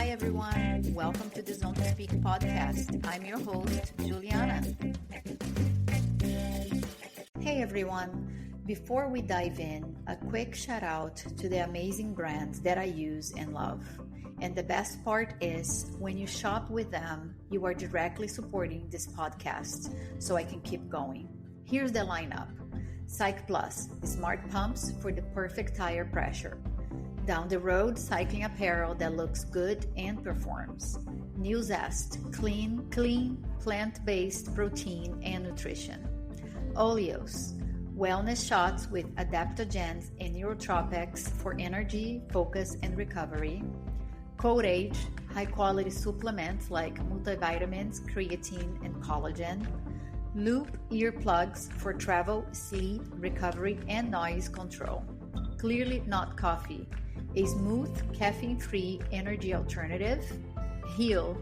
Hi, everyone. Welcome to the Zone to Speak podcast. I'm your host, Juliana. Hey, everyone. Before we dive in, a quick shout out to the amazing brands that I use and love. And the best part is when you shop with them, you are directly supporting this podcast so I can keep going. Here's the lineup. Cyc Plus, smart pumps for the perfect tire pressure. Down the road, cycling apparel that looks good and performs. New Zest, clean, plant-based protein and nutrition. Oleos, wellness shots with adaptogens and neurotropics for energy, focus, and recovery. Code Age, high-quality supplements like multivitamins, creatine, and collagen. Loop earplugs for travel, sleep, recovery, and noise control. Clearly Not Coffee, a smooth, caffeine-free energy alternative. Heal,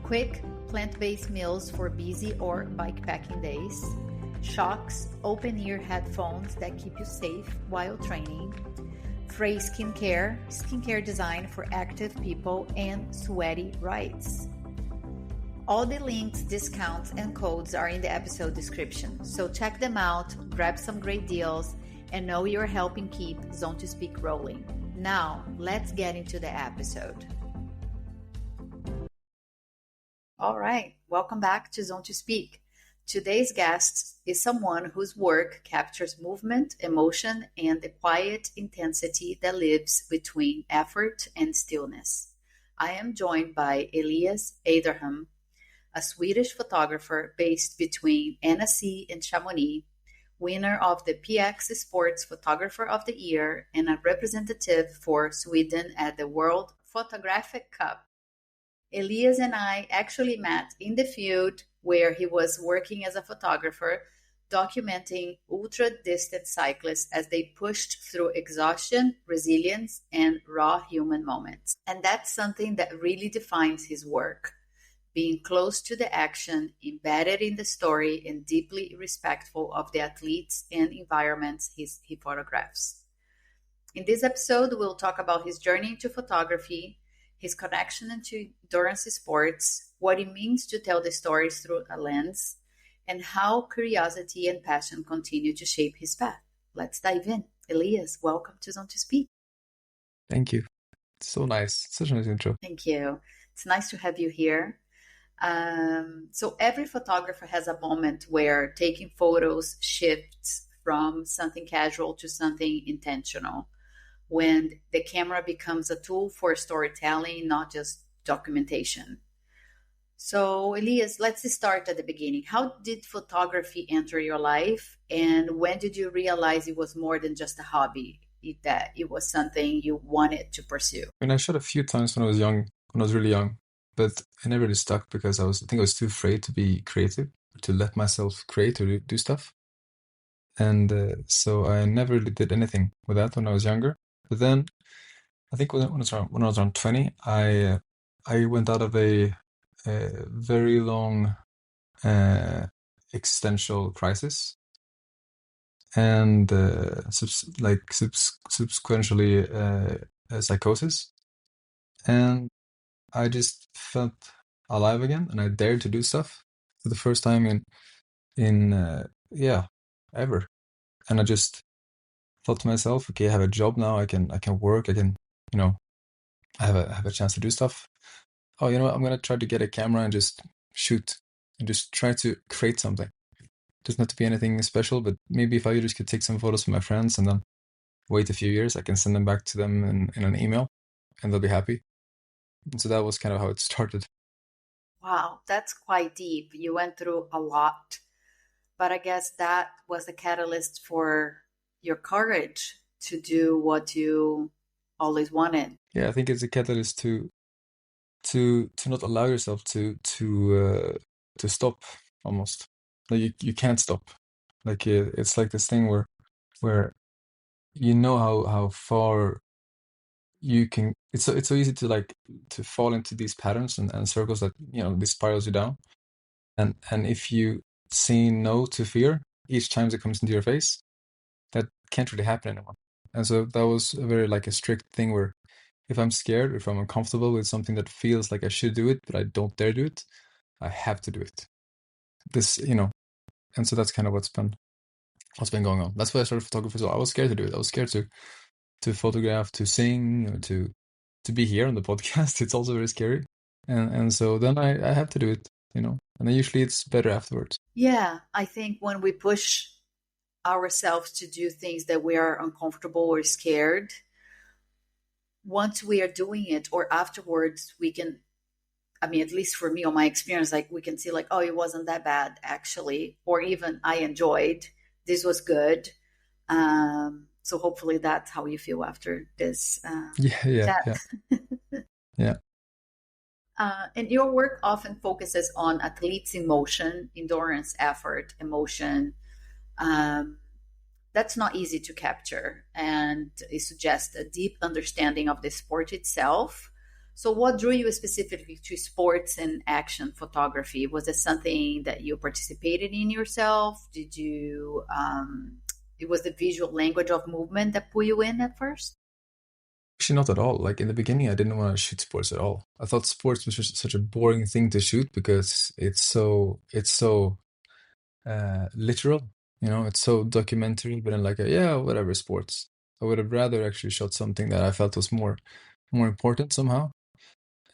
quick, plant-based meals for busy or bikepacking days. Shocks, open-ear headphones that keep you safe while training. Frey skincare designed for active people, and Sweaty Rights. All the links, discounts, and codes are in the episode description, so check them out, grab some great deals, and know you're helping keep Zone to Speak rolling. Now, let's get into the episode. All right, welcome back to Zone to Speak. Today's guest is someone whose work captures movement, emotion, and the quiet intensity that lives between effort and stillness. I am joined by Elias Ejderhamn, a Swedish photographer based between Annecy and Chamonix, winner of the PX3 Sports Photographer of the Year and a representative for Sweden at the World Photographic Cup. Elias and I actually met in the field where he was working as a photographer, documenting ultra-distant cyclists as they pushed through exhaustion, resilience, and raw human moments. And that's something that really defines his work. Being close to the action, embedded in the story, and deeply respectful of the athletes and environments he photographs. In this episode, we'll talk about his journey into photography, his connection into endurance sports, what it means to tell the stories through a lens, and how curiosity and passion continue to shape his path. Let's dive in. Elias, welcome to Zone to Speak. Thank you. It's so nice. Such a nice intro. Thank you. It's nice to have you here. So every photographer has a moment where taking photos shifts from something casual to something intentional, when the camera becomes a tool for storytelling, not just documentation. So Elias, let's start at the beginning. How did photography enter your life, and when did you realize it was more than just a hobby, that it was something you wanted to pursue? I mean, I shot a few times when I was really young, but I never really stuck because I think I was too afraid to be creative, to let myself create or do stuff. And so I never really did anything with that when I was younger. But then I think when I was around 20, I went out of a very long existential crisis, and subsequently psychosis, and I just felt alive again, and I dared to do stuff for the first time in ever. And I just thought to myself, okay, I have a job now. I can work. I can, I have a chance to do stuff. Oh, you know what? I'm gonna try to get a camera and just shoot and just try to create something. Doesn't have to be anything special, but maybe if I just could take some photos for my friends and then wait a few years, I can send them back to them in an email, and they'll be happy. And so that was kind of how it started. Wow, that's quite deep. You went through a lot, but I guess that was the catalyst for your courage to do what you always wanted. Yeah, I think it's a catalyst to not allow yourself to stop almost. Like you can't stop. Like it's like this thing where you know how far you can. It's so easy to fall into these patterns and circles that this spirals you down. And if you say no to fear each time it comes into your face, that can't really happen anymore. And so that was a very a strict thing where if I'm scared, if I'm uncomfortable with something that feels like I should do it, but I don't dare do it, I have to do it. This, and so that's kind of what's been going on. That's why I started photography. So I was scared to do it. I was scared to photograph, to sing, to be here on the podcast. It's also very scary. And so then I have to do it, and then usually it's better afterwards. Yeah, I think when we push ourselves to do things that we are uncomfortable or scared, once we are doing it or afterwards, we can, I mean, at least for me, on my experience, like we can see like, oh, it wasn't that bad actually, or even I enjoyed, this was good. So hopefully that's how you feel after this Yeah, chat. yeah, yeah. And your work often focuses on athletes' emotion, endurance, effort, emotion. Um, that's not easy to capture, and it suggests a deep understanding of the sport itself. So, what drew you specifically to sports and action photography? Was it something that you participated in yourself? Did you? It was the visual language of movement that pulled you in at first. Actually, not at all. Like in the beginning, I didn't want to shoot sports at all. I thought sports was just such a boring thing to shoot because it's so literal. It's so documentary. But then like, yeah, whatever, sports. I would have rather actually shot something that I felt was more important somehow.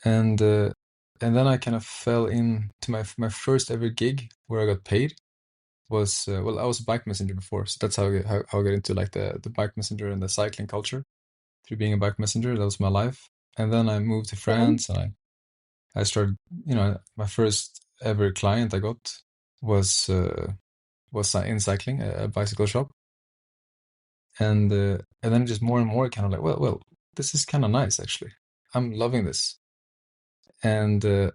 And and then I kind of fell into my first ever gig where I got paid was well, I was a bike messenger before, so that's how I got into like the bike messenger and the cycling culture through being a bike messenger. That was my life. And then I moved to Okay. France and I started, my first ever client I got was in cycling, a bicycle shop. And then just more and more kind of like, well, this is kind of nice actually. I'm loving this. And and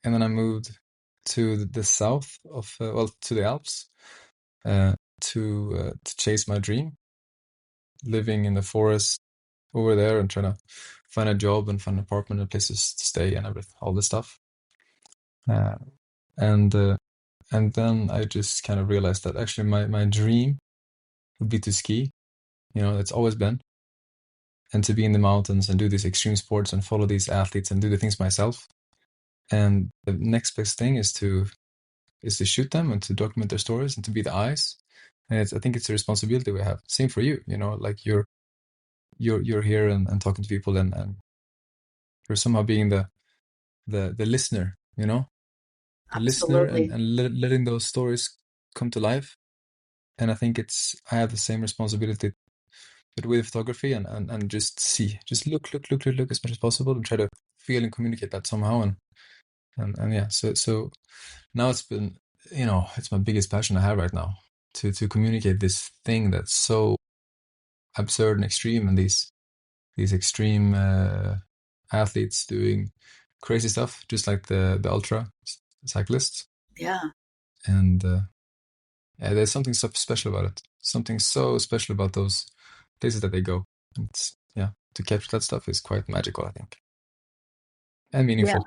then I moved to the south of well, to the Alps, uh, to chase my dream, living in the forest over there and trying to find a job and find an apartment and places to stay and everything, all this stuff. Uh, and uh, and then I just kind of realized that actually my dream would be to ski. It's always been, and to be in the mountains and do these extreme sports and follow these athletes and do the things myself. And the next best thing is to shoot them and to document their stories and to be the eyes. And I think it's a responsibility we have. Same for you, like you're here and talking to people and you're somehow being the listener, the listener and, Absolutely. and letting those stories come to life. And I think I have the same responsibility, but with photography and just look as much as possible and try to feel and communicate that somehow. And yeah, so now it's my biggest passion I have right now to communicate this thing that's so absurd and extreme, and these extreme athletes doing crazy stuff, just like the ultra cyclists. Yeah. And yeah, there's something so special about it. Something so special about those places that they go. And yeah, to capture that stuff is quite magical, I think, and Yeah. meaningful.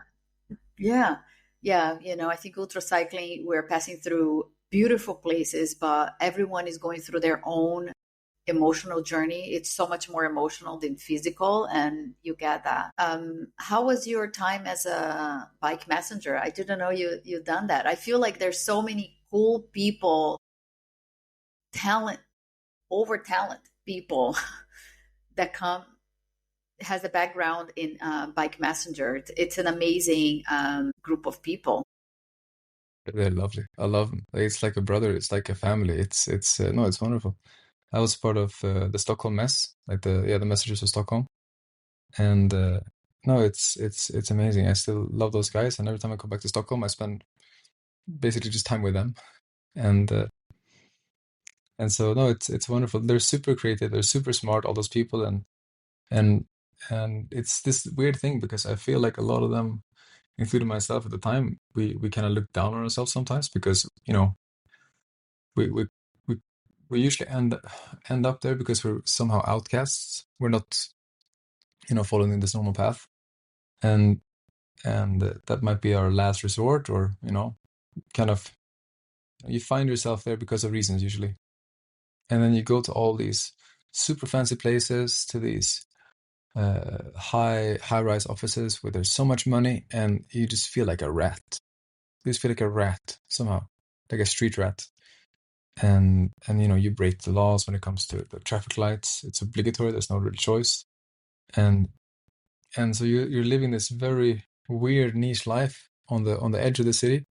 Yeah. Yeah. I think ultra cycling, we're passing through beautiful places, but everyone is going through their own emotional journey. It's so much more emotional than physical, and you get that. How was your time as a bike messenger? I didn't know you done that. I feel like there's so many cool people, talent, over talent people that come has a background in bike messenger. It's an amazing group of people. They're lovely. I love them. Like, it's like a brother. It's like a family. It's no, it's wonderful. I was part of the Stockholm mess, like the messengers of Stockholm, and no, it's amazing. I still love those guys, and every time I come back to Stockholm, I spend basically just time with them, and and so no, it's wonderful. They're super creative. They're super smart. All those people, and and it's this weird thing because I feel like a lot of them, including myself at the time, we kind of look down on ourselves sometimes because we we we we usually end up there because we're somehow outcasts. We're not following this normal path, and that might be our last resort, or kind of you find yourself there because of reasons usually, and then you go to all these super fancy places, to these high-rise offices where there's so much money, and you just feel like a rat. You just feel like a rat somehow, like a street rat. And you break the laws when it comes to the traffic lights. It's obligatory. There's no real choice. And so you're living this very weird niche life on the edge of the city,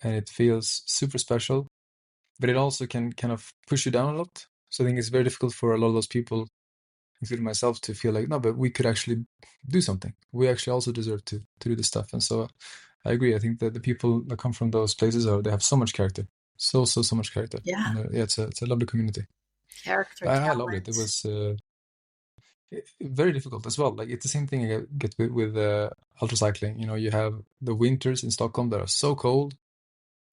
and it feels super special, but it also can kind of push you down a lot. So I think it's very difficult for a lot of those people, including myself, to feel like, no, but we could actually do something. We actually also deserve to do this stuff. And so I agree. I think that the people that come from those places they have so much character, so much character. Yeah. And it's a lovely community. Character, I loved it. talent. It was very difficult as well. Like it's the same thing I get with ultra cycling. You have the winters in Stockholm that are so cold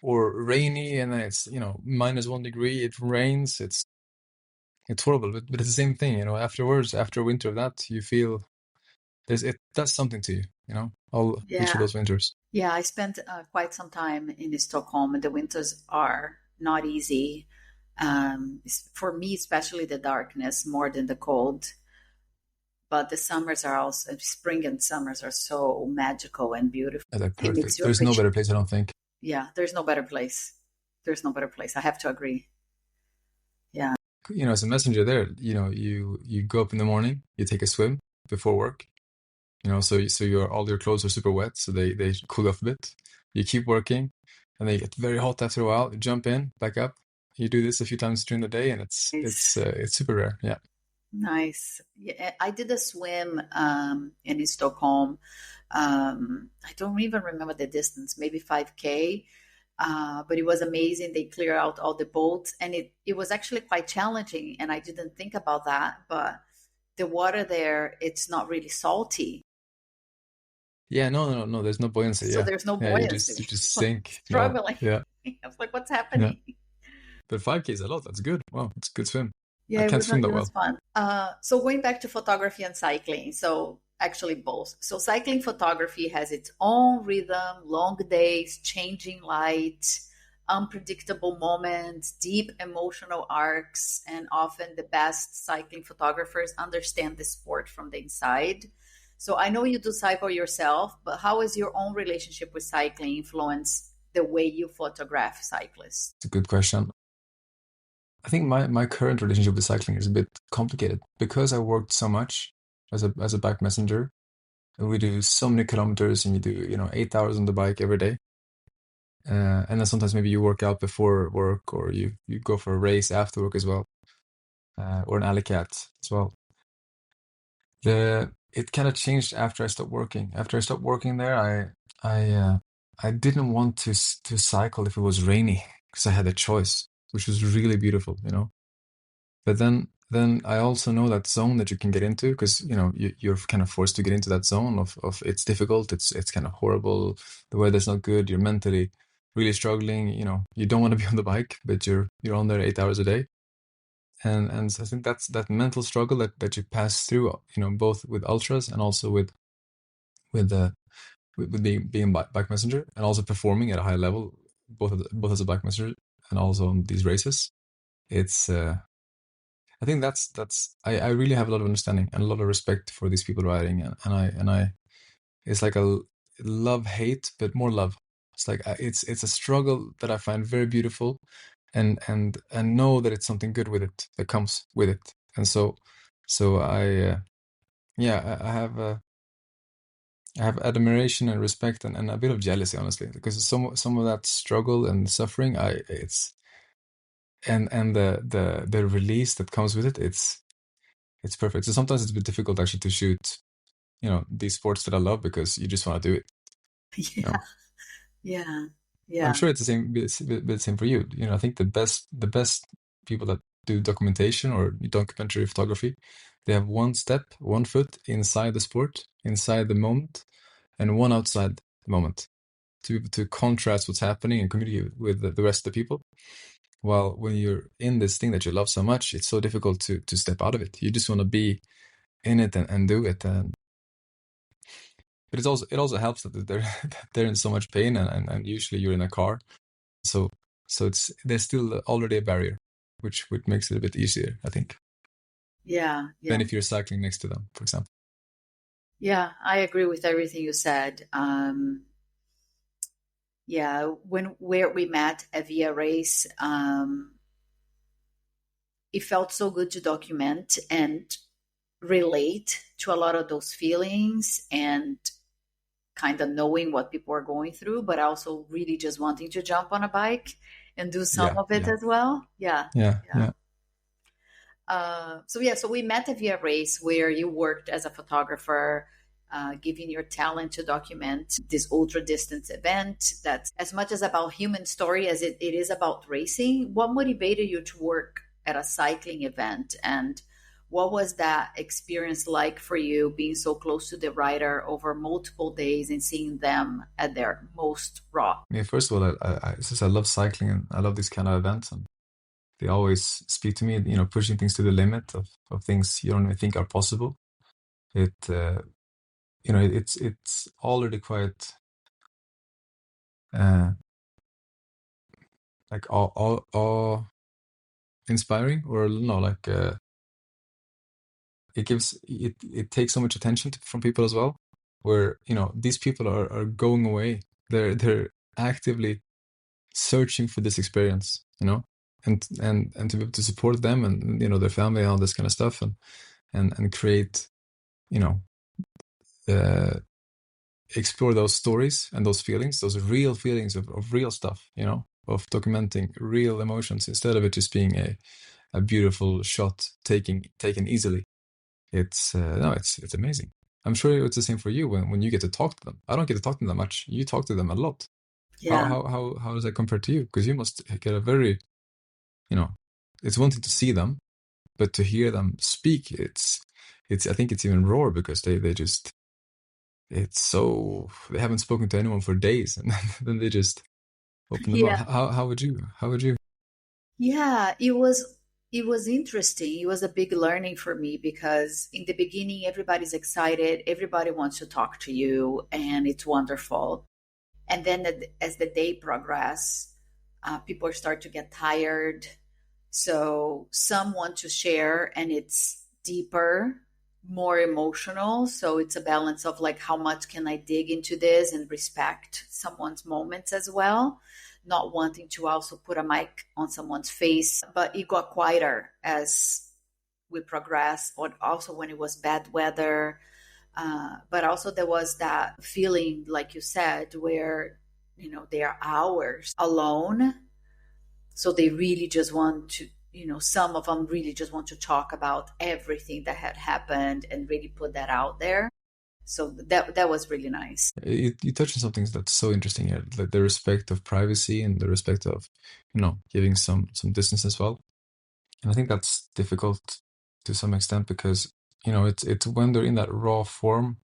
or rainy, and then it's -1 degree. It rains. It's horrible. But it's the same thing. Afterwards, after a winter of that, you feel it does something to you. Each of Yeah. those winters. Yeah, I spent quite some time in Stockholm, and the winters are not easy. For me, especially the darkness more than the cold. But the summers are also, spring and summers are so magical and beautiful. They're It makes perfect. you There's no appreciate. better place, I don't think. Yeah, there's no better place. There's no better place. I have to agree. Yeah. As a messenger there, you go up in the morning, you take a swim before work. So all your clothes are super wet, so they cool off a bit. You keep working, and they get very hot after a while. You jump in, back up. You do this a few times during the day, and Nice. it's super rare. Yeah. Nice. Yeah, I did a swim in Stockholm. I don't even remember the distance, maybe 5K. But it was amazing. They clear out all the boats, and it was actually quite challenging. And I didn't think about that, but the water there, it's not really salty. Yeah, no. There's no buoyancy. So Yeah, there's no yeah. You just buoyancy. you just So I'm sink. No, struggling. yeah, I was like, what's yeah. happening? But 5K is a lot. That's good. Wow, it's a good swim. I Yeah, can't swim that it was well. fun. So going back to photography and cycling, so actually both. So cycling photography has its own rhythm, long days, changing light, unpredictable moments, deep emotional arcs, and often the best cycling photographers understand the sport from the inside. So I know you do cycle yourself, but how has your own relationship with cycling influenced the way you photograph cyclists? It's a good question. I think my current relationship with cycling is a bit complicated because I worked so much as a bike messenger, and we do so many kilometers, and you do 8 hours on the bike every day. And then sometimes maybe you work out before work, or you go for a race after work as well, or an alley cat as well. It kind of changed after I stopped working. After I stopped working there, I didn't want to cycle if it was rainy because I had a choice, which was really beautiful. But then I also know that zone that you can get into because you're kind of forced to get into that zone of it's difficult, it's kind of horrible, the weather's not good, you're mentally really struggling. You don't want to be on the bike, but you're on there 8 hours a day. And so I think that's that mental struggle that you pass through, both with ultras and also with the with being a bike messenger, and also performing at a high level, both as a bike messenger and also on these races. It's I think I really have a lot of understanding and a lot of respect for these people riding, and I it's like a love hate, but more love. It's like it's a struggle that I find very beautiful, and know that it's something good with it that comes with it. And so yeah, I have admiration and respect, and a bit of jealousy, honestly, because some of that struggle and suffering, it's and the release that comes with it, it's perfect. So sometimes it's a bit difficult actually to shoot, these sports that I love because you just want to do it. You Yeah, know, yeah, I'm yeah. sure it's the same, bit the same for you. I think the best people that do documentation or documentary photography, they have one step, one foot inside the sport, inside the moment, and one outside the moment to be able to contrast what's happening and communicate with the rest of the people. While when you're in this thing that you love so much, it's so difficult to step out of it. You just want to be in it and do it. But it also helps that they're in so much pain, and usually you're in a car, so there's still already a barrier, which makes it a bit easier, I think, Yeah, than yeah, if you're cycling next to them, for example. Yeah, I agree with everything you said. Yeah, when where we met at Via Race, it felt so good to document and relate to a lot of those feelings and kind of knowing what people are going through, but also really just wanting to jump on a bike and do some Yeah, of it yeah, as well. Yeah, yeah, yeah. yeah. So we met at Via Race where you worked as a photographer, giving your talent to document this ultra distance event that's as much as about human story as it is about racing. What motivated you to work at a cycling event, and what was that experience like for you, being so close to the rider over multiple days and seeing them at their most raw? I mean, first of all, since I love cycling and I love these kind of events, and they always speak to me, pushing things to the limit of things you don't even think are possible. It's already quite uh, like awe inspiring, or no, like it takes so much attention from people as well. Where these people are going away. They're actively searching for this experience, and to be able to support them and their family and all this kind of stuff, and create, you know uh, explore those stories and those feelings, those real feelings of real stuff, of documenting real emotions instead of it just being a beautiful shot taken easily. It's no, it's amazing. I'm sure it's the same for you when you get to talk to them. I don't get to talk to them that much. You talk to them a lot. How Yeah, how how how does that compare to you? Because you must get a very, you know, it's one thing to see them, but to hear them speak, it's I think it's even rawer because they just it's so they haven't spoken to anyone for days, and then they just open the mouth. yeah. How would you? Yeah, it was interesting. It was a big learning for me because in the beginning everybody's excited, everybody wants to talk to you, and it's wonderful. And then as the day progress, people start to get tired. So some want to share, and it's deeper, more emotional. So it's a balance of like how much can I dig into this and respect someone's moments as well, not wanting to also put a mic on someone's face. But it got quieter as we progressed, or also when it was bad weather. But also there was that feeling, like you said, where they are hours alone, so they really just want to, some of them really just want to talk about everything that had happened and really put that out there. So that was really nice. You touch on something that's so interesting here, like the respect of privacy and the respect of, giving some distance as well. And I think that's difficult to some extent because, it's when they're in that raw form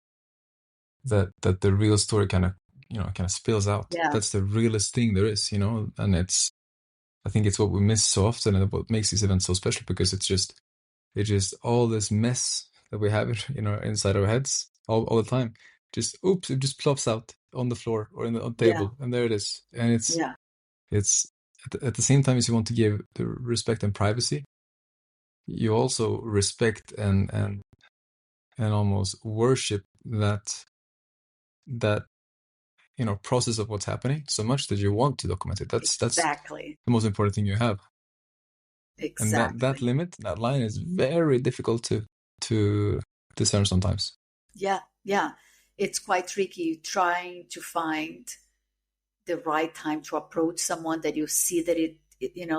that the real story kind of spills out. Yeah, That's the realest thing there is, and I think it's what we miss so often and what makes these events so special because it's just all this mess that we have inside our heads all the time. Just oops, it just plops out on the floor or on the yeah, table, and there it is. And yeah, it's at the same time as you want to give the respect and privacy, you also respect and almost worship that process of what's happening so much that you want to document it. That's exactly, the most important thing you have. And that exactly. limit, that line is very difficult to discern sometimes. Yeah, yeah. It's quite tricky trying to find the right time to approach someone that you see that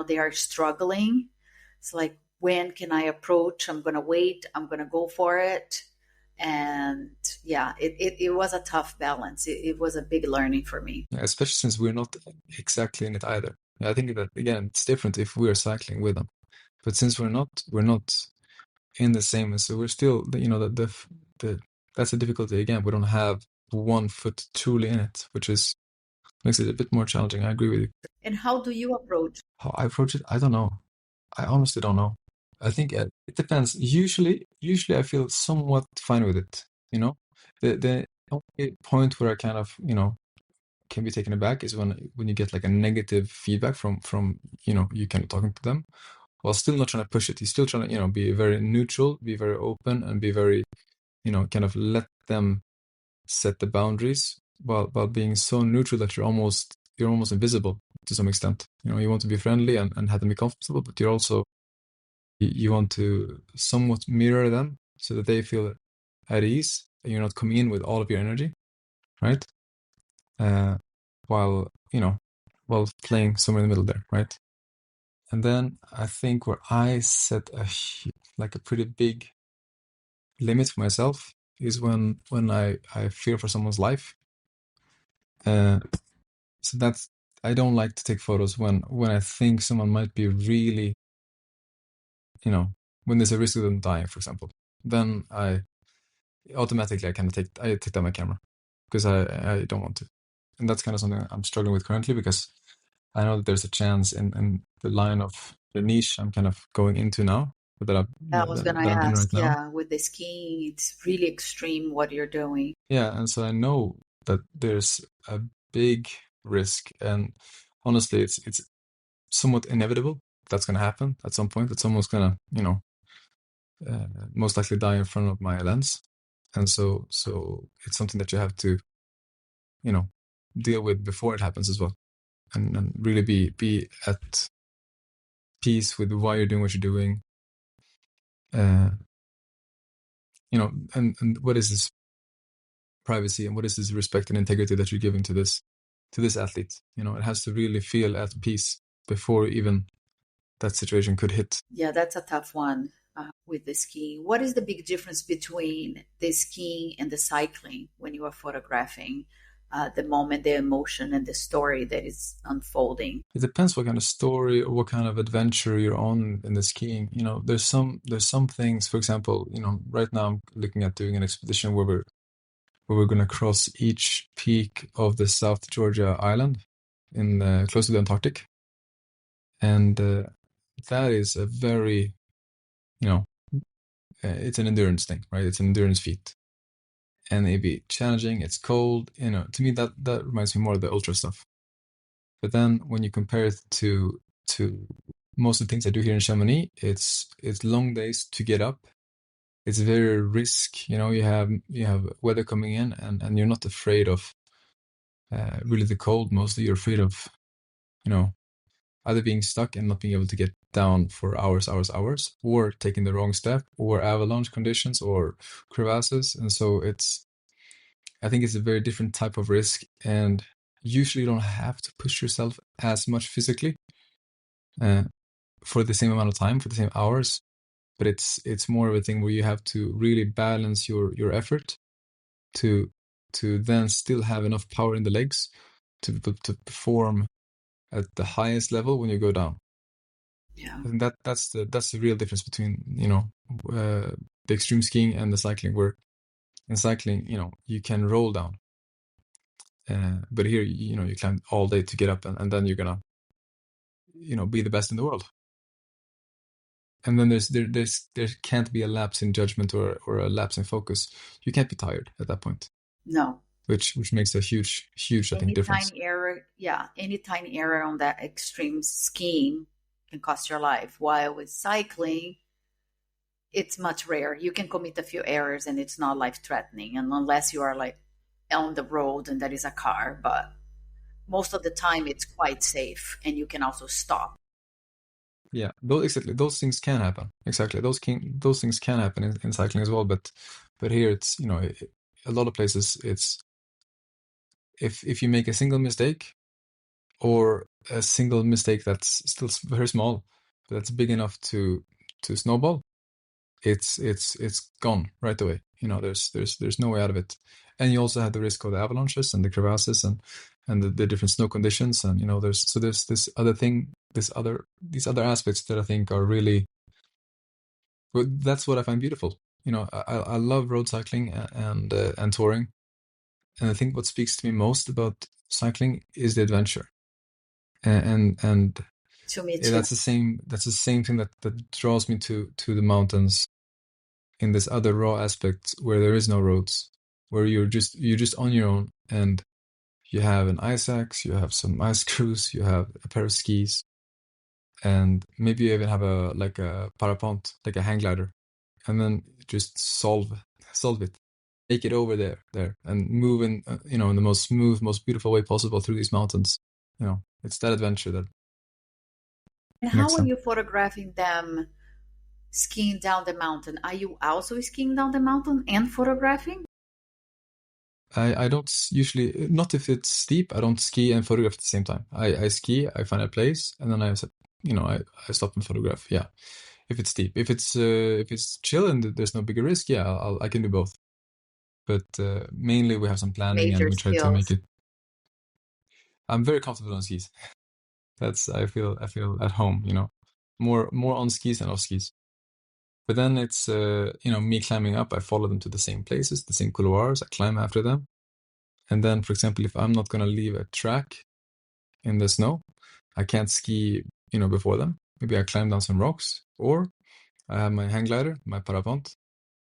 they are struggling. It's like, when can I approach? I'm going to wait. I'm going to go for it. And yeah, it was a tough balance. It was a big learning for me. Yeah, especially since we're not exactly in it either. I think that again, it's different if we're cycling with them, but since we're not in the same, so we're still, the that's the difficulty again. We don't have one foot truly in it, which is makes it a bit more challenging. I agree with you. And how do you approach? How I approach it, I don't know. I honestly don't know. I think it depends. Usually I feel somewhat fine with it. The only point where I kind of can be taken aback is when you get like a negative feedback from you kind of talking to them while still not trying to push it. He's still trying to be very neutral, be very open, and be very kind of let them set the boundaries while being so neutral that you're almost invisible to some extent. You want to be friendly and have them be comfortable, but you want to somewhat mirror them so that they feel at ease, and you're not coming in with all of your energy, right? While while playing somewhere in the middle there, right? And then I think where I set a pretty big limit for myself is when I fear for someone's life. So that's, I don't like to take photos when I think someone might be really, when there's a risk of them dying, for example. Then I automatically take down my camera because I don't want to. And that's kind of something I'm struggling with currently, because I know that there's a chance in the line of the niche I'm kind of going into now, I was gonna that I'm in right ask, now. yeah, with the skiing, it's really extreme what you're doing. Yeah, and so I know that there's a big risk, and honestly, it's somewhat inevitable that's going to happen at some point, that someone's going to, most likely die in front of my lens. And so it's something that you have to, deal with before it happens as well. And really be at peace with why you're doing what you're doing. And what is this privacy, and what is this respect and integrity that you're giving to this athlete? It has to really feel at peace before even that situation could hit. Yeah, that's a tough one with the skiing. What is the big difference between the skiing and the cycling when you are photographing the moment, the emotion, and the story that is unfolding? It depends what kind of story or what kind of adventure you're on in the skiing. There's some things, for example, right now I'm looking at doing an expedition where we're going to cross each peak of the South Georgia island in close to the Antarctic. And that is a very, it's an endurance thing, right? It's an endurance feat. And it'd be challenging, it's cold, to me that reminds me more of the ultra stuff. But then when you compare it to most of the things I do here in Chamonix, it's long days to get up. It's very risk, you have weather coming in, and you're not afraid of really the cold. Mostly you're afraid of, either being stuck and not being able to get down for hours, or taking the wrong step, or avalanche conditions, or crevasses. And so I think it's a very different type of risk, and usually you don't have to push yourself as much physically for the same amount of time, for the same hours. But it's more of a thing where you have to really balance your effort to then still have enough power in the legs to perform at the highest level when you go down. Yeah. I think that's the real difference between the extreme skiing and the cycling. Where in cycling, you can roll down, but here you climb all day to get up, and then you're gonna be the best in the world. And then there can't be a lapse in judgment or a lapse in focus. You can't be tired at that point. No. Which makes a huge I think difference. Any tiny error on that extreme skiing can cost your life. While with cycling, it's much rare. You can commit a few errors and it's not life threatening, and unless you are like on the road and there is a car, but most of the time it's quite safe and you can also stop. Yeah, those things can happen. Exactly, those things can happen in cycling as well. But here it's a lot of places it's if you make a single mistake, or a single mistake that's still very small, but that's big enough to snowball, it's gone right away. There's no way out of it. And you also have the risk of the avalanches and the crevasses and the different snow conditions, and there's this other thing, these other aspects that I think are really, well, that's what I find beautiful. I love road cycling and touring, and I think what speaks to me most about cycling is the adventure. And To me yeah, too. that's the same thing that draws me to the mountains, in this other raw aspect where there is no roads, where you're just on your own, and you have an ice axe, you have some ice screws, you have a pair of skis, and maybe you even have a parapente, like a hang glider, and then just solve it. make it over there, and move in, in the most smooth, most beautiful way possible through these mountains. It's that adventure that And how makes are sense. you photographing them skiing down the mountain? Are you also skiing down the mountain and photographing? I don't usually, not if it's steep, I don't ski and photograph at the same time. I ski, I find a place, and then I stop and photograph. Yeah, if it's steep. If it's chill and there's no bigger risk, yeah, I can do both. But mainly we have some planning and Major we try to make skills. it. I'm very comfortable on skis. I feel at home, more on skis than off skis. But then it's me climbing up. I follow them to the same places, the same couloirs. I climb after them. And then, for example, if I'm not gonna leave a track in the snow, I can't ski, before them. Maybe I climb down some rocks, or I have my hang glider, my parapente,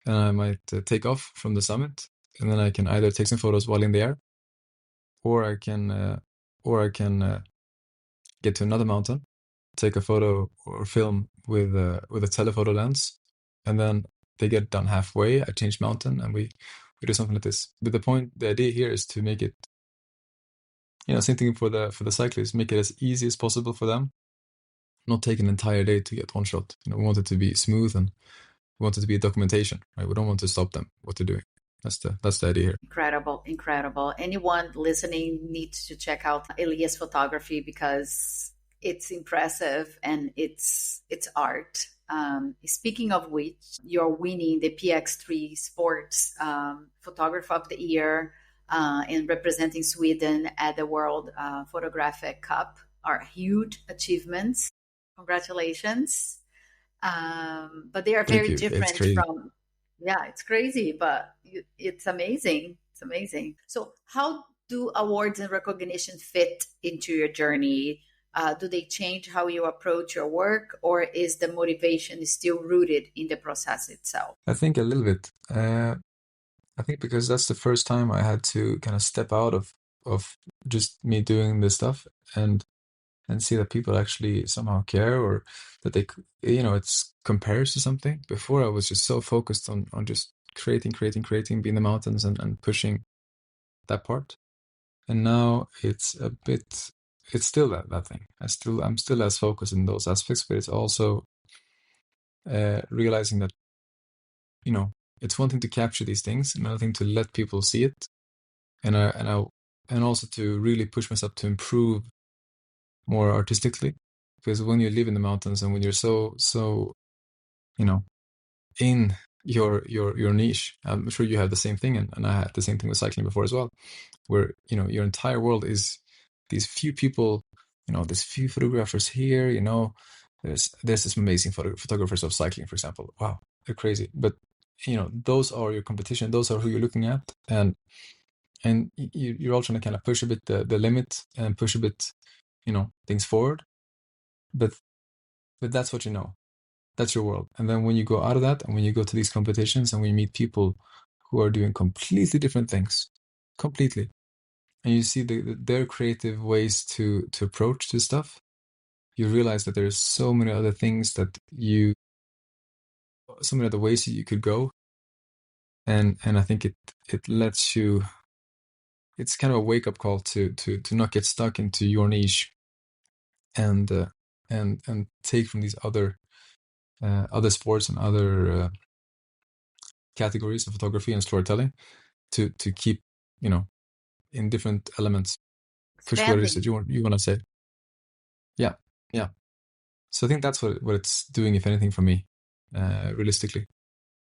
and I might take off from the summit, and then I can either take some photos while in the air, or I can get to another mountain, take a photo or film with a telephoto lens, and then they get done halfway. I change mountain, and we do something like this. But the idea here is to make it, same thing for the cyclists, make it as easy as possible for them. Not take an entire day to get one shot. We want it to be smooth, and we want it to be a documentation, right? We don't want to stop them what they're doing. That's the idea here. Incredible, incredible. Anyone listening needs to check out Elias photography because it's impressive and it's art. Speaking of which, you're winning the PX3 Sports Photographer of the Year and representing Sweden at the World Photographic Cup are huge achievements. Congratulations. But they are Thank very you. It's different crazy. from, yeah, it's crazy, but it's amazing. It's amazing. So, how do awards and recognition fit into your journey? Do they change how you approach your work, or is the motivation still rooted in the process itself? I think a little bit. I think because that's the first time I had to kind of step out of just me doing this stuff, and see that people actually somehow care, or that it's compares to something. Before I was just so focused on just creating, being the mountains, and pushing that part. And now it's still that thing. I'm still as focused in those aspects, but it's also realizing that, it's one thing to capture these things, another thing to let people see it, and also to really push myself to improve more artistically. Because when you live in the mountains, and when you're so you know in your niche, I'm sure you have the same thing, and I had the same thing with cycling before as well, where your entire world is these few people, there's few photographers here, there's this amazing photographers of cycling, for example. Wow, they're crazy. But those are your competition, those are who you're looking at, and you're all trying to kind of push a bit the limit, and push a bit things forward. But that's what that's your world. And then when you go out of that, and when you go to these competitions, and when you meet people who are doing completely different things, completely, and you see their creative ways to approach this stuff, you realize that there's so many other things so many other ways that you could go, and I think it lets you. It's kind of a wake up call to not get stuck into your niche, and and take from these other sports and other categories of photography and storytelling, to keep in different elements, push what it is Expanding. that you want to say. Yeah, yeah. So I think that's what it's doing, if anything, for me, realistically.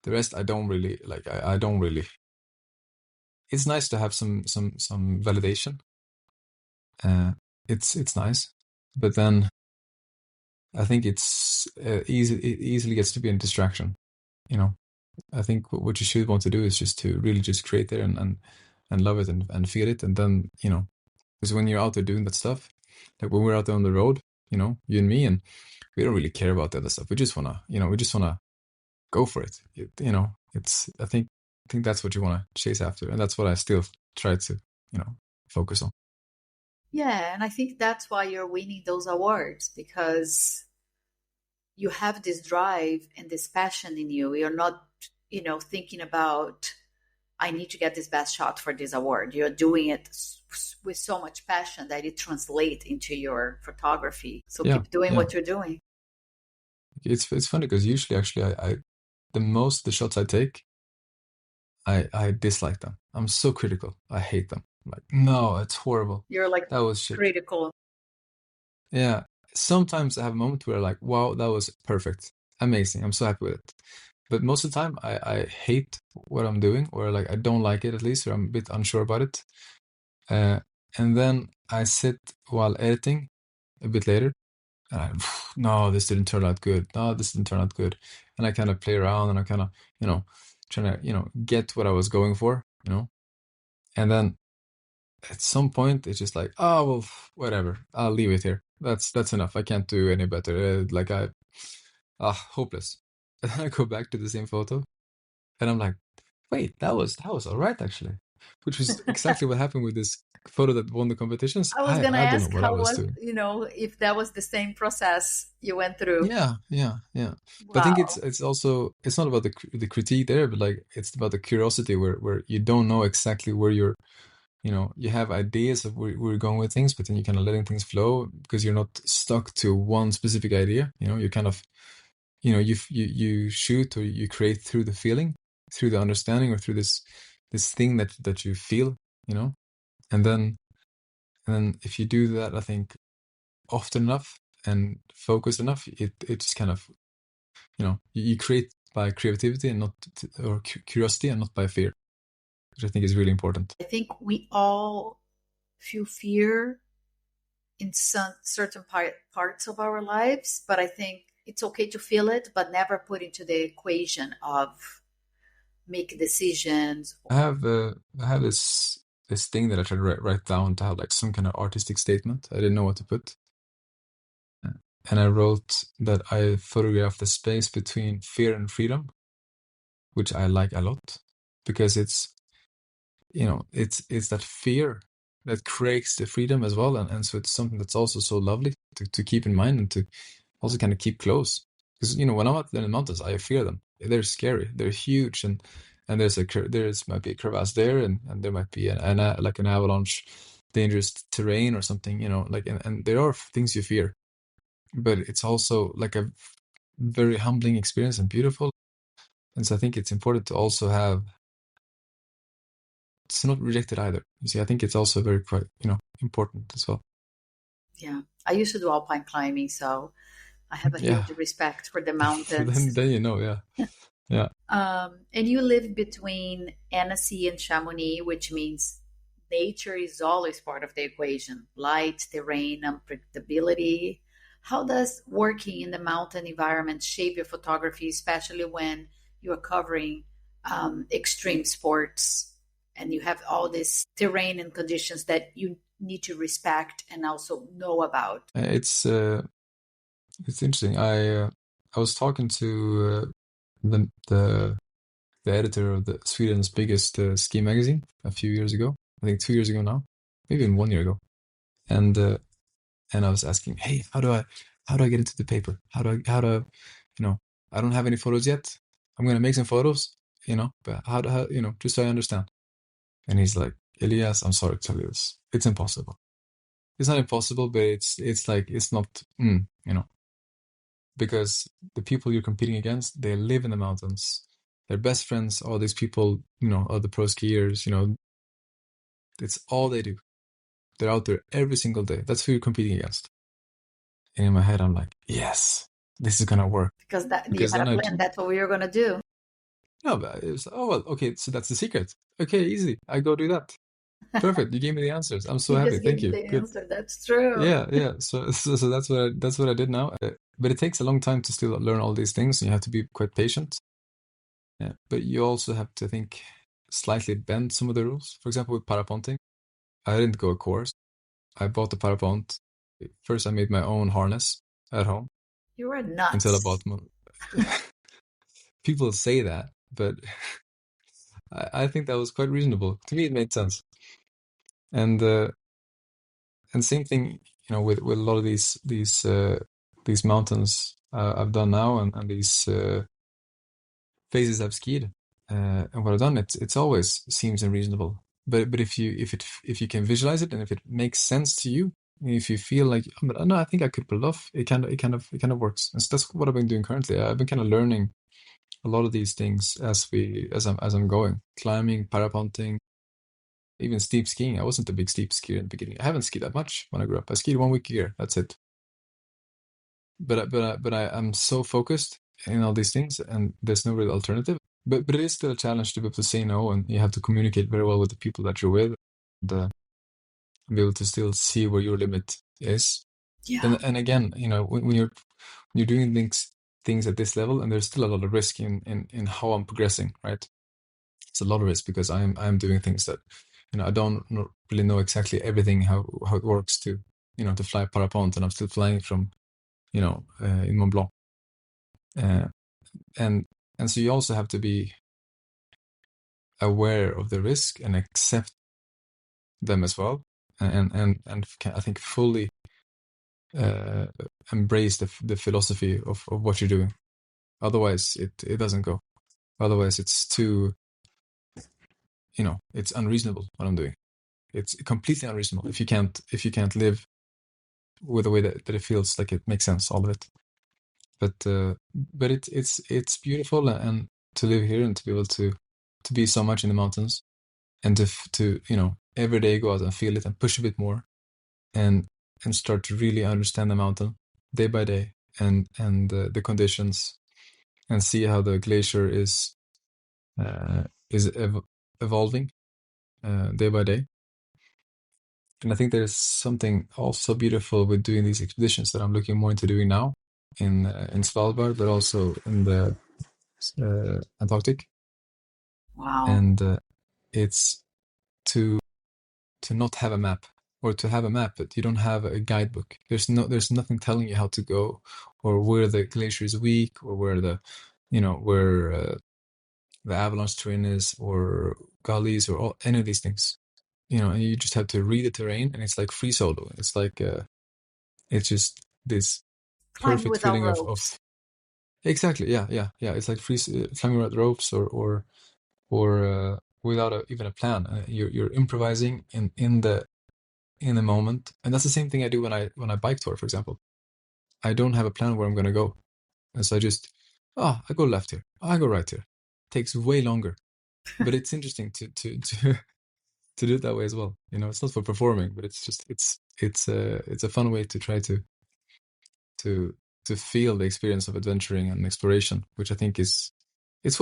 The rest I don't really like. I don't really. It's nice to have some validation. It's nice, but then I think it easily gets to be a distraction. You know, I think what you should want to do is just to really just create there, and love it, and feel it, and then because when you're out there doing that stuff, like when we're out there on the road, you and me, and we don't really care about the other stuff. We just wanna go for it. It's I think that's what you want to chase after, and that's what I still try to focus on. Yeah, and I think that's why you're winning those awards because you have this drive and this passion in you. You're not, thinking about I need to get this best shot for this award. You're doing it with so much passion that it translates into your photography. So Yeah, keep doing yeah. what you're doing. It's funny because usually actually I the shots I take, I dislike them. I'm so critical. I hate them. I'm like, no, it's horrible. You're like That was shit. critical. Yeah. Sometimes I have a moment where like, wow, that was perfect. Amazing. I'm so happy with it. But most of the time I hate what I'm doing, or like I don't like it at least, or I'm a bit unsure about it. Uh, and then I sit while editing a bit later, and no, this didn't turn out good. No, this didn't turn out good. And I kind of play around, and I kind of, trying to, get what I was going for, And then at some point, it's just like, oh, well, whatever. I'll leave it here. That's enough. I can't do any better. Hopeless. And then I go back to the same photo, and I'm like, wait, that was all right actually, which was exactly what happened with this photo that won the competitions. I was gonna I don't know ask what I how was was, doing. if that was the same process you went through. Yeah, yeah, yeah. But I think Wow. it's also it's not about the critique there, but like it's about the curiosity where you don't know exactly where you have ideas of where you're going with things, but then you're kind of letting things flow because you're not stuck to one specific idea. You're kind of you shoot or you create through the feeling, through the understanding, or through this thing that you feel, and then if you do that, I think often enough and focused enough, it just kind of you create by creativity and not or curiosity and not by fear, which I think is really important. I think we all feel fear in some certain parts of our lives, but I think it's okay to feel it, but never put into the equation of make decisions. I have this thing that I try to write down to have like some kind of artistic statement. I didn't know what to put. And I wrote that I photograph the space between fear and freedom, which I like a lot because it's that fear that creates the freedom as well. And so it's something that's also so lovely to keep in mind and to also kind of keep close. Because, when I'm out there in the mountains, I fear them. They're scary. They're huge. And there's might be a crevasse there, and there might be like an avalanche, dangerous terrain or something, and there are things you fear. But it's also like a very humbling experience and beautiful. And so I think it's important to also have, it's not rejected either. You see, I think it's also very quite, important as well. Yeah. I used to do alpine climbing, so I have a Yeah. huge respect for the then mountains. then yeah. Yeah. And you live between Annecy and Chamonix, which means nature is always part of the equation. Light, terrain, unpredictability. How does working in the mountain environment shape your photography, especially when you are covering extreme sports and you have all this terrain and conditions that you need to respect and also know about? It's interesting. I was talking to the editor of the Sweden's biggest ski magazine a few years ago. I think 2 years ago now, maybe even 1 year ago. And I was asking, hey, how do I get into the paper? I don't have any photos yet. I'm gonna make some photos, but how just so I understand. And he's like, Elias, I'm sorry to tell you this. It's impossible. It's not impossible, but it's like it's not, because the people you're competing against, they live in the mountains. Their best friends are these people, are the pro skiers, it's all they do. They're out there every single day. That's who you're competing against. And in my head, I'm like, yes, this is gonna work. Because that you Because had then a plan. That's what we were going to do. no, but it's, oh, well, okay, so that's the secret. Okay, easy. I go do that. Perfect. You gave me the answers. I'm so You happy. just gave Thank me you. the Good. answer. That's true. Yeah, yeah. So that's what I did now. But it takes a long time to still learn all these things. You have to be quite patient. Yeah, but you also have to think slightly bend some of the rules. For example, with paraponting, I didn't go a course. I bought the parapont. First, I made my own harness at home You were until I nuts. bought more. People say that, but I think that was quite reasonable. To me, it made sense. And same thing, with a lot of these mountains I've done now, and these phases I've skied. and what I've done, it's always seems unreasonable. But if you can visualize it and if it makes sense to you, if you feel like, oh, but no, I think I could pull it off, it kind of works. And so that's what I've been doing currently. I've been kind of learning a lot of these things as I'm going, climbing, parapunting, even steep skiing. I wasn't a big steep skier in the beginning. I haven't skied that much when I grew up. I skied 1 week a year. That's it. I'm so focused in all these things, and there's no real alternative. But it is still a challenge to be able to say no, and you have to communicate very well with the people that you're with, and be able to still see where your limit is. Yeah. And again, when you're doing things at this level, and there's still a lot of risk in how I'm progressing, right? It's a lot of risk because I'm doing things that I don't really know exactly everything how it works to fly parapente, and I'm still flying from in Mont Blanc. Uh, and so you also have to be aware of the risk and accept them as well, and I think fully embrace the philosophy of what you're doing. Otherwise, it doesn't go. Otherwise, it's too it's unreasonable what I'm doing. It's completely unreasonable if you can't live with the way that it feels like it makes sense, all of it. But it's beautiful, and to live here and to be able to be so much in the mountains, and to every day go out and feel it and push a bit more, and start to really understand the mountain day by day, and the conditions, and see how the glacier is evolving day by day. And I think there's something also beautiful with doing these expeditions that I'm looking more into doing now in Svalbard, but also in the Antarctic. Wow. And it's to not have a map, or to have a map but you don't have a guidebook. There's nothing telling you how to go, or where the glacier is weak, or where the avalanche terrain is, or gullies, or any of these things. And you just have to read the terrain, and it's like free solo. It's like it's just this Climbing perfect without feeling ropes. exactly, yeah. It's like free climbing without ropes, or without even a plan. You're improvising in the moment, and that's the same thing I do when I bike tour, for example. I don't have a plan where I'm going to go, and so I go left here, I go right here. Takes way longer, but it's interesting to do it that way as well. It's not for performing, but it's just it's a fun way to try to feel the experience of adventuring and exploration, which I think is it's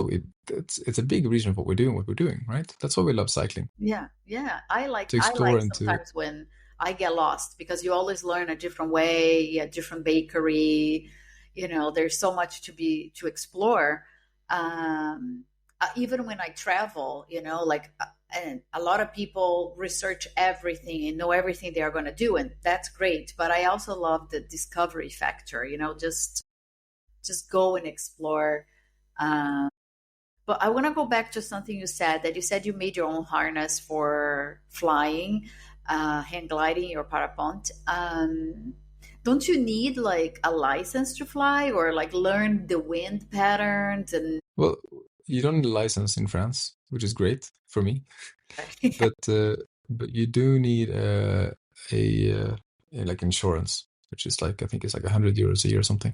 a big reason of what we're doing, right? That's why we love cycling, Yeah, yeah. I like to I explore like and to sometimes when I get lost because you always learn a different way, a different bakery. There's so much to explore. Even when I travel, and a lot of people research everything and know everything they are going to do, and that's great. But I also love the discovery factor. Just go and explore. Um, but I want to go back to something you said, that you said you made your own harness for flying, hang gliding, or parapente. Don't you need like a license to fly, or like learn the wind patterns and well, you don't need a license in France, which is great for me, yeah, but you do need a like insurance, which is like, I think it's like 100 euros a year or something.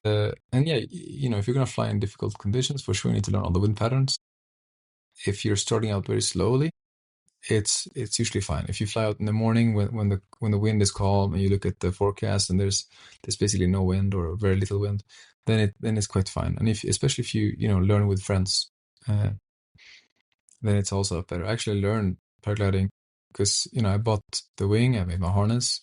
And yeah, if you're gonna fly in difficult conditions, for sure you need to learn all the wind patterns. If you're starting out very slowly, it's usually fine. If you fly out in the morning when the wind is calm, and you look at the forecast and there's basically no wind or very little wind, then it's quite fine. And especially if you learn with friends, uh, then it's also better. I actually learned paragliding because I bought the wing, I made my harness.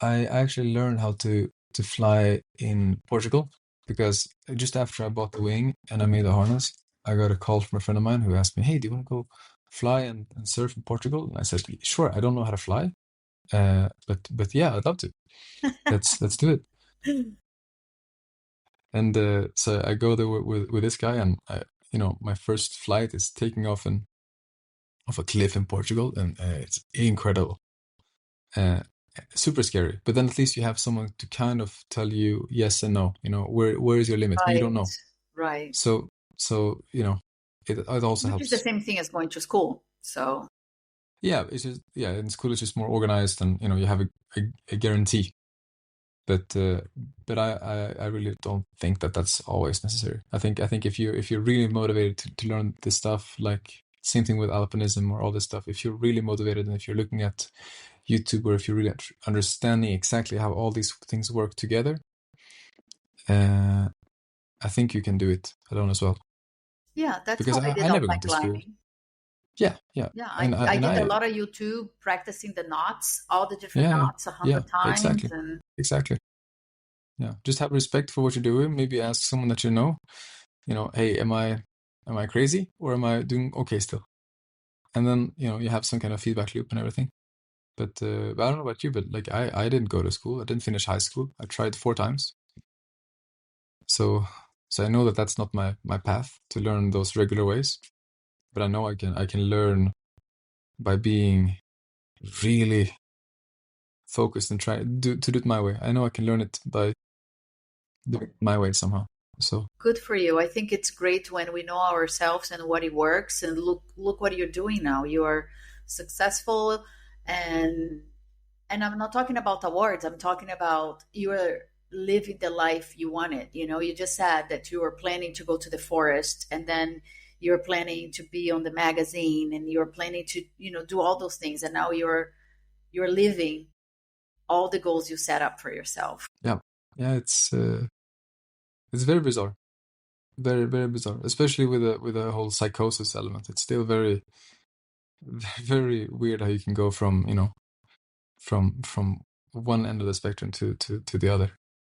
I actually learned how to fly in Portugal, because just after I bought the wing and I made the harness, I got a call from a friend of mine who asked me, "Hey, do you want to go fly and surf in Portugal?" And I said, "Sure. I don't know how to fly, but yeah, I'd love to. Let's do it." And so I go there with this guy, and my first flight is taking off off a cliff in Portugal, and it's incredible. Uh, Super scary, but then at least you have someone to kind of tell you yes and no. Where is your limit? You right, don't know. right. So it also Which is the helps. same thing as going to school. So Yeah, it's just, yeah, in school it's just more organized, and you have a guarantee. But I really don't think that that's always necessary. I think if you're really motivated to learn this stuff, like same thing with alpinism or all this stuff, if you're really motivated and if you're looking at YouTube, or if you're really understanding exactly how all these things work together, uh, I think you can do it alone as well. yeah, that's Because how I I did never alpine went to school. climbing. Yeah, yeah, Yeah, and I and did a I lot of YouTube practicing the knots, all the different yeah, knots a yeah, hundred times, exactly, and exactly. Yeah, just have respect for what you're doing. Maybe ask someone that you know. Hey, am I crazy or am I doing okay still? And then you have some kind of feedback loop and everything. But I don't know about you, but like I didn't go to school. I didn't finish high school. I tried 4 times. So I know that that's not my path to learn those regular ways. But I know I can learn by being really focused and try to do it my way. I know I can learn it by doing it my way somehow. So good for you. I think it's great when we know ourselves and what it works. And look what you're doing now. You are successful, and I'm not talking about awards. I'm talking about you're living the life you wanted. You just said that you were planning to go to the forest, and then you're planning to be on the magazine, and you're planning to do all those things, and now you're living all the goals you set up for yourself. yeah, yeah, it's very bizarre. Very, very bizarre, especially with a whole psychosis element. It's still very, very weird how you can go from one end of the spectrum to the other.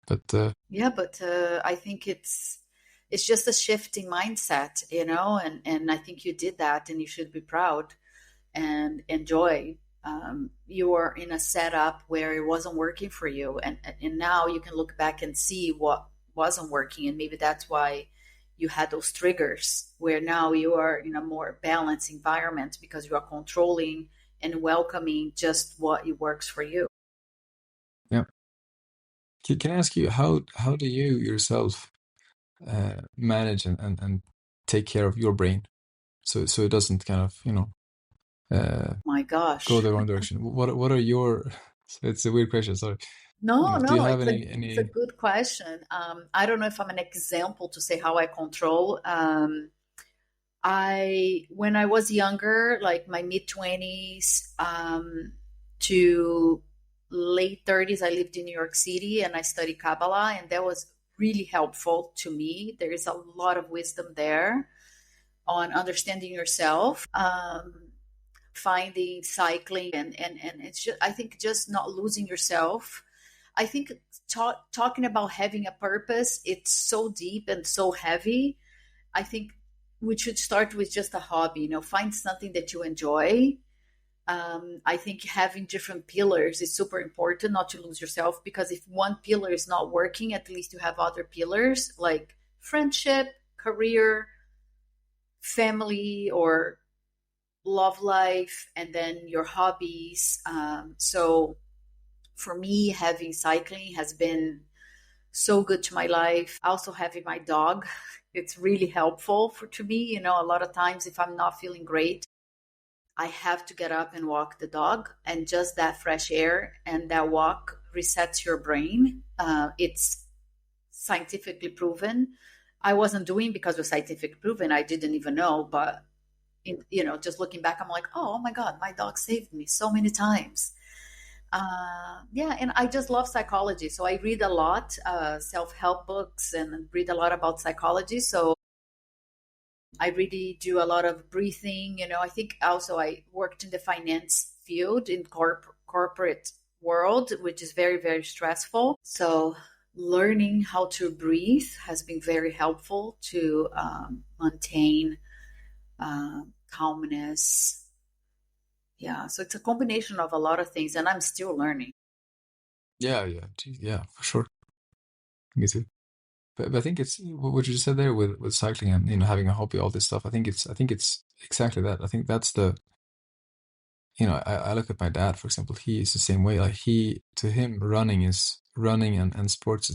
But Yeah, but I think it's just a shifting mindset, and I think you did that, and you should be proud and enjoy. You are in a setup where it wasn't working for you, and now you can look back and see what wasn't working, and maybe that's why you had those triggers where now you are in a more balanced environment because you are controlling and welcoming just what it works for you. yeah, can I ask you how do you yourself manage and take care of your brain so it doesn't kind of uh, My go gosh. the wrong direction? What are your it's a weird question, sorry. No, Do you no, have it's a any it's a good question. I don't know if I'm an example to say how I control. I when I was younger, like my mid 20s, to late 30s, I lived in New York City and I studied Kabbalah, and that was really helpful to me. There is a lot of wisdom there on understanding yourself, finding cycling, and it's just I think just not losing yourself. I think talking about having a purpose, it's so deep and so heavy. I think we should start with just a hobby, find something that you enjoy. I think having different pillars is super important, not to lose yourself, because if one pillar is not working, at least you have other pillars like friendship, career, family, or love life, and then your hobbies. So for me, having cycling has been so good to my life. Also, having my dog, it's really helpful to me. A lot of times if I'm not feeling great, I have to get up and walk the dog, and just that fresh air and that walk resets your brain. It's scientifically proven. I wasn't doing because it was scientifically proven. I didn't even know, but just looking back, I'm like, oh my God, my dog saved me so many times. Yeah, and I just love psychology. So I read a lot, self-help books, and read a lot about psychology. So I really do a lot of breathing. I think also I worked in the finance field in corporate world, which is very, very stressful. So learning how to breathe has been very helpful to maintain calmness. Yeah, so it's a combination of a lot of things, and I'm still learning. yeah, yeah, yeah, for sure. Me too. But I think it's what you just said there with cycling and having a hobby, all this stuff. I think it's exactly that. I think that's the I look at my dad, for example. He is the same way. Like to him, running and sports.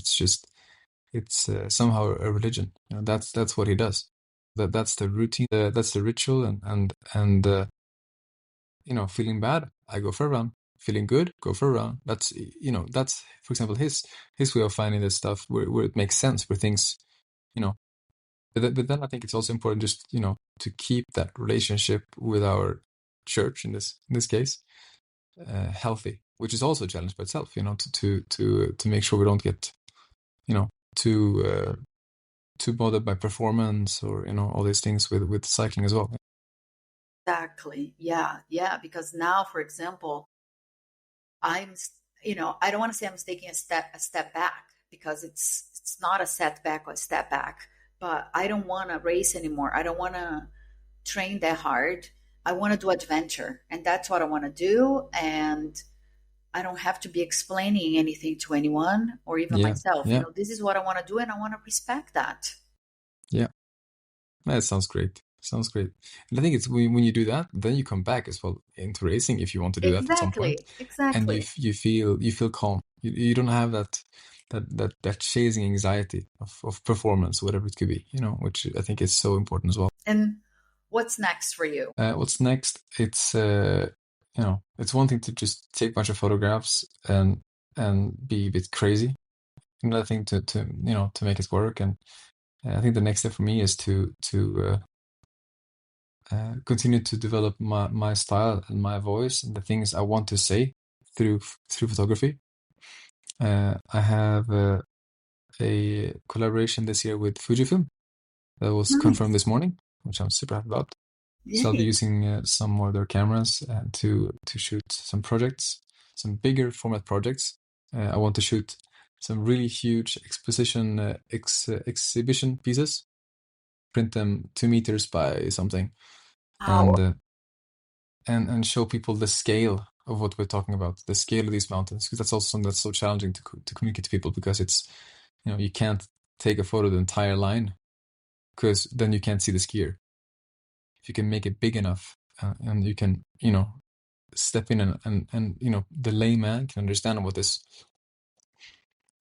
It's somehow a religion. That's what he does. that's the routine, that's the ritual, and feeling bad, I go for a run. Feeling good, go for a run. That's that's, for example, his way of finding this stuff where it makes sense, where things, you know. But then I think it's also important just to keep that relationship with our church in this case healthy, which is also a challenge by itself. To make sure we don't get too too bothered by performance or all these things with cycling as well. Exactly. Yeah. Yeah. Because now, for example, I'm, I don't want to say I'm taking a step back, because it's not a setback or a step back, but I don't want to race anymore. I don't want to train that hard. I want to do adventure, and that's what I want to do. And I don't have to be explaining anything to anyone or even Yeah, myself. yeah, This is what I want to do, and I want to respect that. yeah. That sounds great. Sounds great. And I think it's when you do that, then you come back as well into racing if you want to do that at some point, Exactly. and Exactly. you feel calm. You don't have that chasing anxiety of performance, whatever it could be. Which I think is so important as well. And what's next for you? What's next? It's one thing to just take a bunch of photographs and be a bit crazy. Another thing to make it work. And I think the next step for me is to continue to develop my style and my voice and the things I want to say through photography. I have a collaboration this year with Fujifilm that was confirmed Nice. this morning, which I'm super happy about. So I'll be Yay. using some more of their cameras to shoot some projects, some bigger format projects. I want to shoot some really huge exhibition pieces, print them 2 meters by something, and Wow. uh, and show people the scale of what we're talking about, the scale of these mountains, because that's also something that's so challenging to communicate to people, because it's you can't take a photo of the entire line, because then you can't see the skier. If you can make it big enough, and you can step in and the layman can understand what this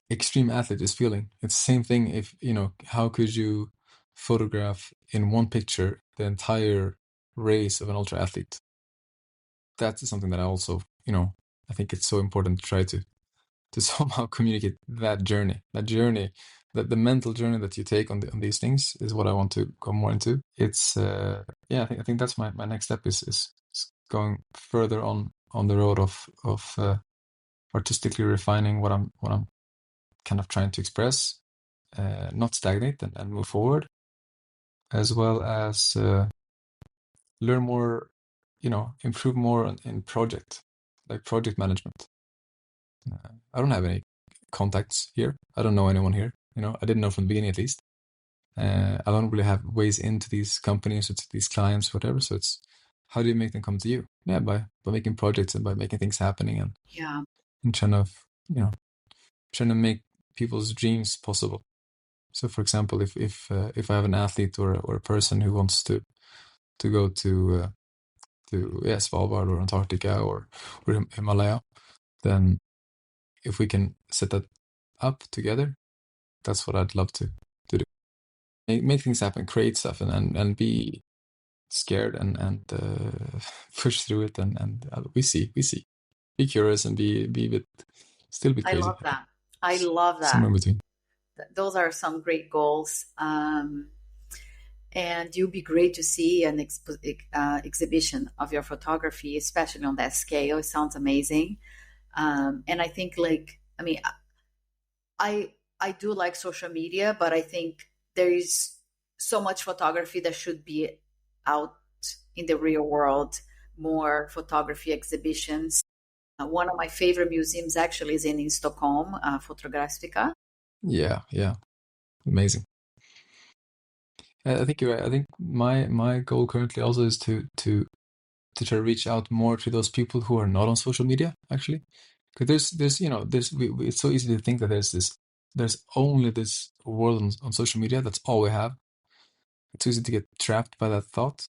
extreme athlete is feeling. It's the same thing. If how could you photograph in one picture the entire race of an ultra athlete? That's something that I also I think it's so important to try to somehow communicate that journey, that the mental journey that you take on these things is what I want to go more into. It's yeah, I think that's my next step is going further on the road of artistically refining what I'm kind of trying to express, not stagnate and move forward, as well as learn more, improve more in project management. I don't have any contacts here. I don't know anyone here. I didn't know from the beginning, at least. I don't really have ways into these companies or to these clients, whatever. So it's, how do you make them come to you? Yeah, by making projects and by making things happening, Yeah. and trying to make people's dreams possible. So, for example, if I have an athlete or a person who wants to go to Svalbard or Antarctica or Himalaya, then if we can set that up together, that's what I'd love to do. Make things happen, create stuff, and be scared and push through it, and we see. Be curious and be a bit, still a bit I crazy. love that. I love Somewhere that. in between. Those are some great goals. And you'll be great to see an exhibition of your photography, especially on that scale. It sounds amazing. And I think, I mean, I do like social media, but I think there is so much photography that should be out in the real world. More photography exhibitions. One of my favorite museums actually is in Stockholm, Fotografica. Yeah, amazing. I think you're right. I think my goal currently also is to try to reach out more to those people who are not on social media, actually, because it's so easy to think that there's only this world on social media. That's all we have. It's easy to get trapped by that thought,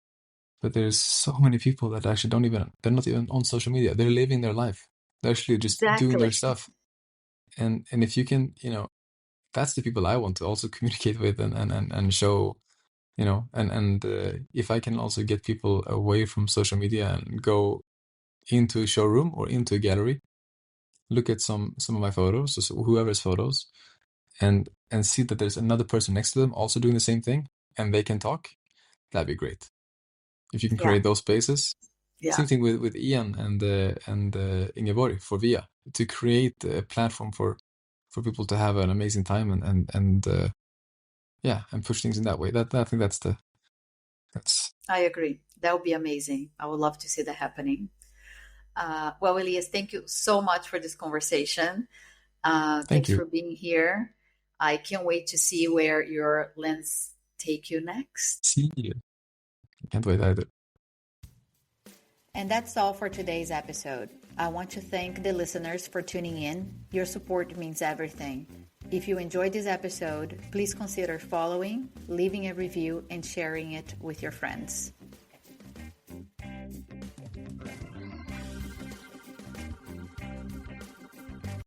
but there's so many people that actually they're not even on social media. They're living their life. They're actually just doing their Exactly. stuff. And if you can, that's the people I want to also communicate with and show and if I can also get people away from social media and go into a showroom or into a gallery, look at some of my photos, so whoever's photos, and see that there's another person next to them also doing the same thing, and they can talk, that'd be great. If you can create those spaces. Same thing with Ian and Ingeborg for Via, to create a platform for people to have an amazing time and push things in that way. I think that's. I agree. That would be amazing. I would love to see that happening. Well, Elias, thank you so much for this conversation. Thanks for being here. I can't wait to see where your lens take you next. See you. Can't wait either. And that's all for today's episode. I want to thank the listeners for tuning in. Your support means everything. If you enjoyed this episode, please consider following, leaving a review, and sharing it with your friends.